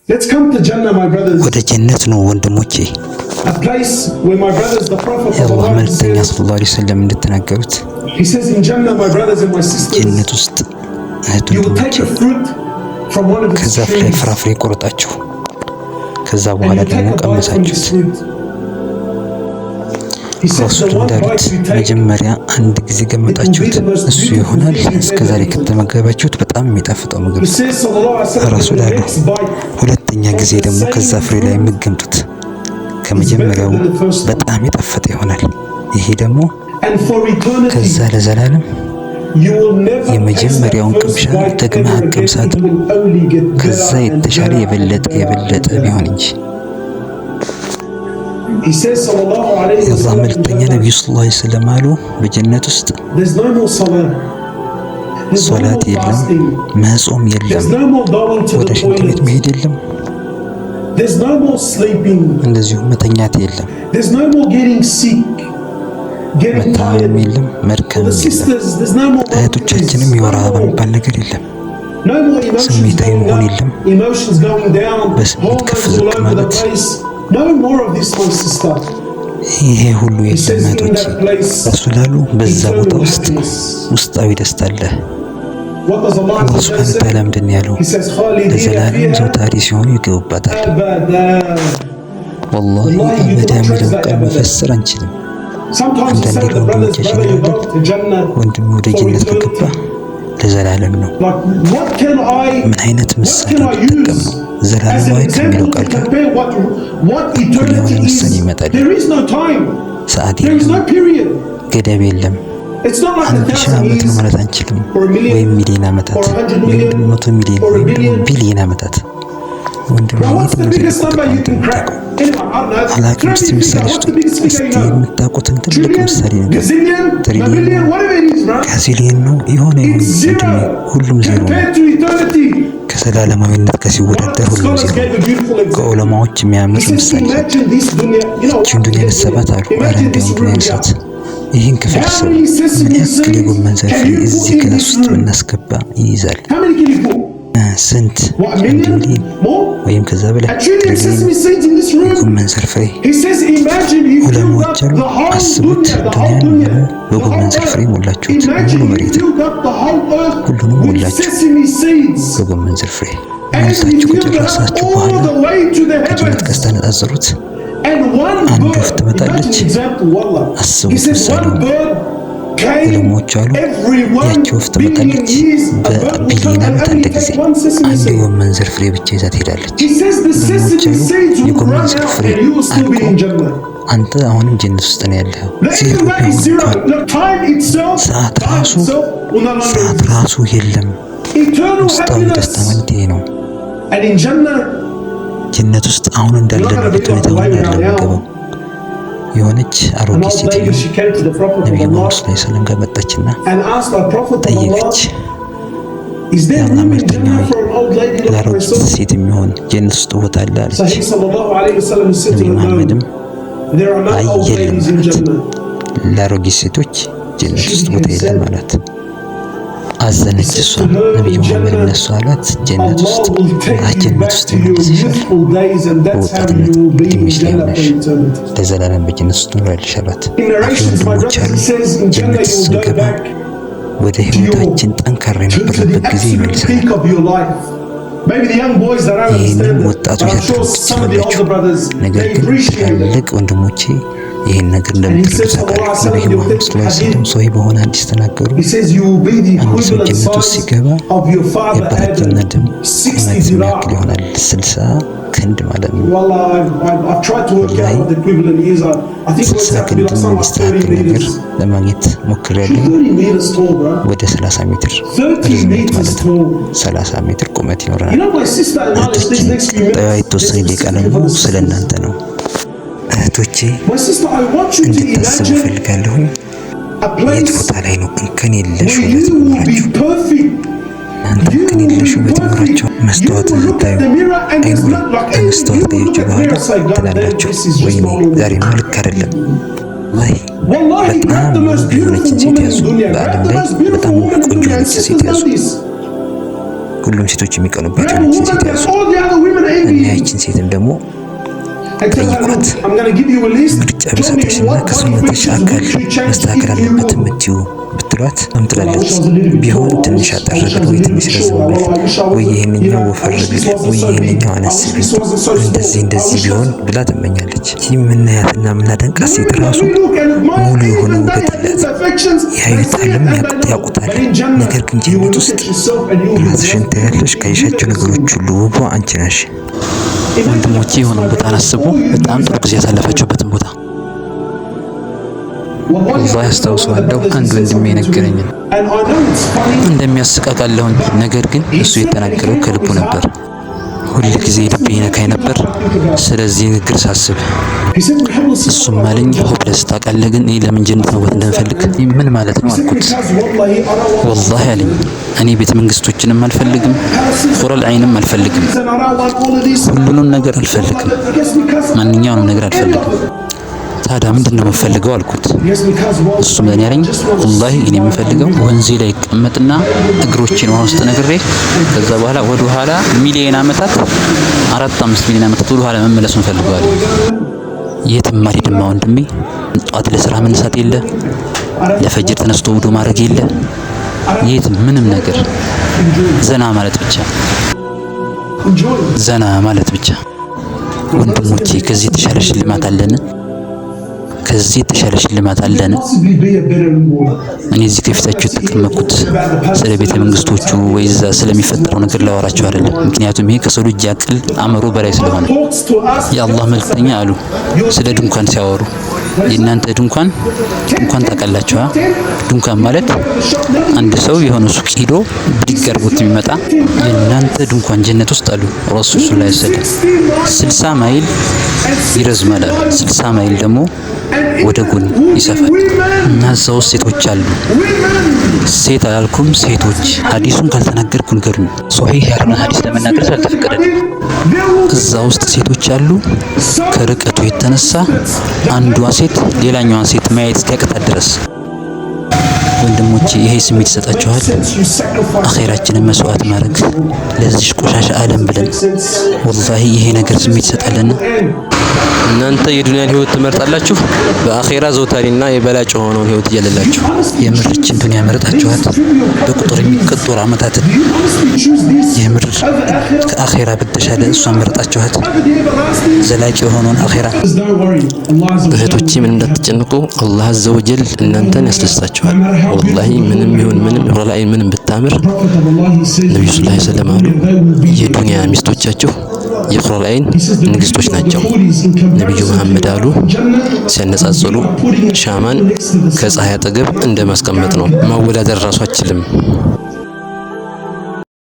Let's come to Jannah, my brothers. ወደ ጀነት ነው ወንድሞቼ። A place where my brothers, the Prophet የአላህ መልእክተኛ ሰለላሁ ዐለይሂ ወሰለም እንደተናገሩት he says in Jannah, my brothers and my sisters, ጀነት ውስጥ you will take a fruit from one of its ከዛፍ ላይ trees. ፍራፍሬ ቆርጣችሁ ከዛ በኋላ ደግሞ ቀመሳችሁት። ረሱል እንዳሉት መጀመሪያ አንድ ጊዜ ገመጣችሁት እሱ ይሆናል እስከዛሬ ከተመገባችሁት በጣም የሚጣፍጠው ምግብ። ረሱል አሉ ሁለተኛ ጊዜ ደግሞ ከዛ ፍሬ ላይ የምትገምጡት ከመጀመሪያው በጣም የጣፈጠ ይሆናል። ይሄ ደግሞ ከዛ ለዘላለም የመጀመሪያውን ቅምሻ ደግመህ አትቀምሳት ከዛ የተሻለ የበለጠ ቢሆን እንጂ። የአላህ መልእክተኛ ነብዩ ሰለላሁ ዐለይሂ ወሰለም አሉ በጀነት ውስጥ ሶላት የለም፣ መጾም የለም፣ ወደ ሽንት ቤት መሄድ የለም፣ እንደዚሁም መተኛት የለም፣ መታመም የለም፣ መድከም የለም። እህቶቻችንም የወር አበባ የሚባል ነገር የለም። ስሜታዊ መሆን የለም፣ በስሜት ከፍ ዝቅ ማለት ይሄ ሁሉ የሰማቶች ረሱላሉ በዛ ቦታ ውስጥ ውስጣዊ ደስታ አለ። አላህ ሱብሓነሁ ወተዓላ ምንድን ያለው ለዘላለም ዘውታሪ ሲሆኑ ይገቡባታል። ወላሂ አበዳ የሚለው ቃል መፈሰር አንችልም። አንዳንዴ ለወንድሞቻችን ያለን ወንድም ወደ ጀነት ከገባ ለዘላለም ነው። ምን አይነት ምሳሌ ተጠቀም ነው ዘላለማዊ ከሚለው ቃል ጋር እኩል የሆነ ምሳሌ ይመጣል። ሰዓት የለም፣ ገደብ የለም። 1000 ዓመት ነው ማለት አንችልም፣ ወይም ሚሊዮን ዓመታት ወይም 100 ሚሊዮን ወይም ቢሊዮን ዓመታት። ወንድም አላቅም እስቲ ምሳሌ እስቲ የምታውቁትን ትልቅ ምሳሌ ነገር ትሪሊየን ከዚሊየን ነው የሆነ ሁሉም ዜሮ ነው። ከዘላለማዊነት ጋር ሲወዳደር ሁሉም ዜሮ ነው። ከዑለማዎች የሚያምር ምሳሌ ይህችን ዱንያ ነሰባት አሉ። ኧረ እንዲያውም ዱንያ ነሳት። ይህን ክፍል ሰው ምን ያክል የጎመን ዘር ፍሬ እዚህ ክላስ ውስጥ ብናስገባ ይይዛል? ስንት 1 ሚሊዮን ወይም ከዛ በላይ የጎመን ዘር ፍሬ ዑለማዎች አሉ። አስቡት ዱንያን ሙሉ በጎመን ዘር ፍሬ ሞላችሁት፣ ሙሉ መሬት ሁሉንም ሞላችሁ በጎመን ዘር ፍሬ ሞልታችሁ ከጨረሳችሁ በኋላ ከጀነት ጋር ስታነጻጽሩት አንድ ወፍ ትመጣለች። አስቡት ምሳሌውን። ዑለማዎች አሉ ያቺ ወፍ ትመጣለች በቢሊዮን ዓመት አንድ ጊዜ አንድ የጎመን ዘር ፍሬ ብቻ ይዛ ትሄዳለች። ዑለማዎች አሉ የጎመን ዘር ፍሬ አልቆ አንተ አሁንም ጀነት ውስጥ ነው ያለው። ዜሮ ሰዓት ራሱ የለም። ውስጣዊ ደስታ ማለት ይሄ ነው። ጀነት ውስጥ አሁን እንዳለንበት ሁኔታ ሆነ ያለው ገባው። የሆነች አሮጊት ሴትዮ ነብዩ መሐመድ ሰለላሁ ዐለይሂ ወሰለም ጋር መጣችና ጠየቀች፣ የአላህ መልእክተኛ ሆይ ለአሮጊት ሴት የሚሆን ጀነት ውስጥ ቦታ አለ አለች። ነብዩ መሐመድም አይ የለም ማለት ለአሮጊት ሴቶች ጀነት ውስጥ ቦታ የለም ማለት አዘነች። እሷ ነብዩ መሐመድ እነሱ አላት ጀነት ውስጥ ጀነት ውስጥ ይመልስሻል፣ በወጣትነት እድሜሽ ላይ ሆነሽ ለዘላለም በጀነት ውስጥ ትኖሪያለሽ አላት። ወንድሞች አሉ ጀነት ውስጥ ስንገባ ወደ ህይወታችን ጠንካራ የነበረበት ጊዜ ይመልሰናል። ይህንን ወጣቱ ያልተረዳችሁ ነገር ግን ትላልቅ ወንድሞቼ ይህን ነገር እንደምትረዱ ታውቃለህ። ነብዩ መሐመድ ሰለላሁ ዐለይሂ ወሰለም ሶሂህ በሆነ ሐዲስ ተናገሩ። አንድ ሰው ጀነት ውስጥ ሲገባ የአባታችንና ደም ቁመት የሚያክል ይሆናል፣ 60 ክንድ ማለት ነው። ላይ 60 ክንድ የሚስተካከል ነገር ለማግኘት ሞክሬያለሁ። ወደ 30 ሜትር ርዝመት ማለት ነው። 30 ሜትር ቁመት ይኖረናል። ቀጣዩ የተወሰነ ደቂቃ ደግሞ ስለ እናንተ ነው። እህቶቼ እንድታስቡ ፈልጋለሁ። የት ቦታ ላይ ነው እንከን የለሽ ውበት ይኖራችሁ? እናንተ እንከን የለሽ ውበት ይኖራችሁ መስታወት ስታዩ አይኖርም። ከመስታወት ከሄዳችሁ በኋላ ትላላችሁ ወይኔ ዛሬማ ልክ አይደለም። በጣም የሆነችን ሴት ያዙ። በዓለም ላይ በጣም ቆንጆ የሆነችን ሴት ያዙ። ሁሉም ሴቶች የሚቀኑባት የሆነችን ሴት ያዙ እና ያችን ሴትም ደግሞ ጠይቋት፣ ምርጫ ቢሰጥሽና ከሰውነትሽ አካል መስተካከል አለበት የምትይው ብትሏት አምጥላለች። ቢሆን ትንሽ አጠር ብል ወይ ትንሽ ረዘም ብል ወይ ይህንኛው ወፈር ቢል ወይ ይህንኛው አነስ ቢል እንደዚህ ቢሆን ብላ ትመኛለች። ይህ የምናያትና የምናደንቃት ሴት ራሱ ሙሉ የሆነ ውበት አላት። ያዩታልም ያውቁታል። ነገር ግን ጀነት ውስጥ ራስሽን ታያለሽ። ካየሻቸው ነገሮች ሁሉ ውቧ አንቺ ነሽ። ወንድሞቼ የሆነ ቦታ አስቡ፣ በጣም ጥሩ ጊዜ ያሳለፋችሁበትን ቦታ ወላሂ አስታውሰዋለሁ። አንድ ወንድሜ የነገረኝ እንደሚያስቃቃለሁኝ፣ ነገር ግን እሱ የተናገረው ከልቡ ነበር። ሁል ጊዜ ልቤ ይነካኝ ነበር ስለዚህ ንግግር ሳስብ። እሱም አለኝ ሆፕለስ ታውቃለህ፣ ግን እኔ ለምን ጀነት መግባት እንደምፈልግ ምን ማለት ነው አልኩት። ወላሂ አለኝ እኔ ቤተ መንግስቶችንም አልፈልግም፣ ሑረል ዐይንም አልፈልግም፣ ሁሉንም ነገር አልፈልግም፣ ማንኛውንም ነገር አልፈልግም። ታዲያ ምንድነው የምፈልገው አልኩት። እሱም ለኔ ያለኝ ወላሂ እኔ የምፈልገው ወንዜ ላይ ይቀመጥና እግሮቼን ውሃ ውስጥ ነግሬ ከዛ በኋላ ወደ ኋላ ሚሊዮን ዓመታት 4-5 ሚሊዮን ዓመታት ወደ ኋላ መመለሱን ፈልገዋለሁ። የትም አልሄድም ወንድሜ። ጧት ለስራ መነሳት የለ፣ ለፈጅር ተነስቶ ውዱ ማድረግ የለ፣ የትም ምንም ነገር ዘና ማለት ብቻ፣ ዘና ማለት ብቻ። ወንድሞቼ ከዚህ የተሻለ ሽልማት አለን? ከዚህ የተሻለ ሽልማት አለን? እኔ እዚህ ከፊታችሁ የተቀመጥኩት ስለ ቤተ መንግስቶቹ ወይ እዛ ስለሚፈጠረው ነገር ላወራችሁ አይደለም። ምክንያቱም ይሄ ከሰው ልጅ አቅል አእምሮ በላይ ስለሆነ የአላህ መልእክተኛ አሉ ስለ ድንኳን ሲያወሩ፣ የእናንተ ድንኳን ታውቃላችሁ? ድንኳን ማለት አንድ ሰው የሆነ ሱቅ ሄዶ ብድግ አድርጎት የሚመጣ የእናንተ ድንኳን ጀነት ውስጥ አሉ ረሱል ሰለላሁ ዐለይሂ ወሰለም 60 ማይል ይረዝማል። 60 ማይል ደግሞ ወደ ጎን ይሰፋል እና እዛ ውስጥ ሴቶች አሉ። ሴት አላልኩም ሴቶች። ሐዲሱን ካልተናገርኩ ንገሩኝ። ሶሂህ ያልሆነ ሐዲስ ለመናገር ስላልተፈቀደ እዛ ውስጥ ሴቶች አሉ። ከርቀቱ የተነሳ አንዷ ሴት ሌላኛዋን ሴት ማየት እስኪያቅታት ድረስ። ወንድሞቼ ይሄ ስሜት ይሰጣችኋል? አኼራችንን መስዋዕት ማድረግ ለዚህ ቆሻሻ ዓለም ብለን ወላሂ ይሄ ነገር ስሜት ይሰጣልና እናንተ የዱንያን ህይወት ትመርጣላችሁ፣ በአኼራ ዘውታሪና የበላጭ የሆነውን ህይወት እያለላችሁ የምርችን ዱንያ መርጣችኋት በቁጥር የሚቆጠሩ ዓመታትን የምር ከአኼራ በተሻለ እሷን መርጣችኋት ዘላቂ የሆነውን አኼራ። እህቶቼ ምን እንዳትጨንቁ፣ አላህ አዘወጀል እናንተን ያስደስታችኋል። ወላሂ ምንም ይሁን ምንም ሑረል ዐይን ምንም ብታምር ነብዩ ሰለላሁ ዐለይሂ ወሰለም አሉ የዱንያ ሚስቶቻችሁ የሑረል ዐይን ንግስቶች ናቸው። ነብዩ መሐመድ አሉ ሲያነጻጽሩ ሻማን ከፀሐይ አጠገብ እንደማስቀመጥ ነው። ማወዳደር ራሱ አይችልም።